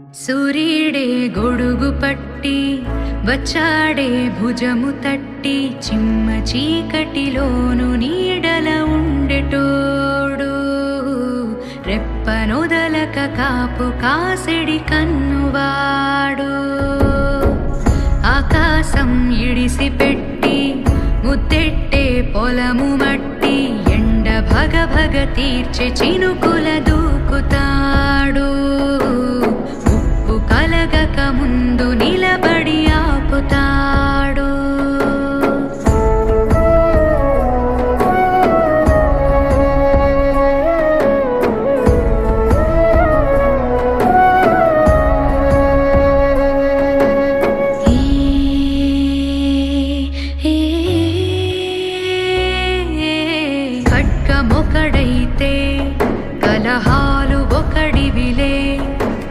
సూర్యుడే గొడుగు పట్టి వచ్చాడే భుజము తట్టి చిమ్మ చీకటిలోను నీడల ఉండెటోడు రెప్పనొదలక కాపు కాసెడి కన్నువాడు ఆకాశం ఇడిసిపెట్టి ముద్దెట్టే పొలము మట్టి ఎండ భగ భగ తీర్చె చినుకుల దూకుతాడు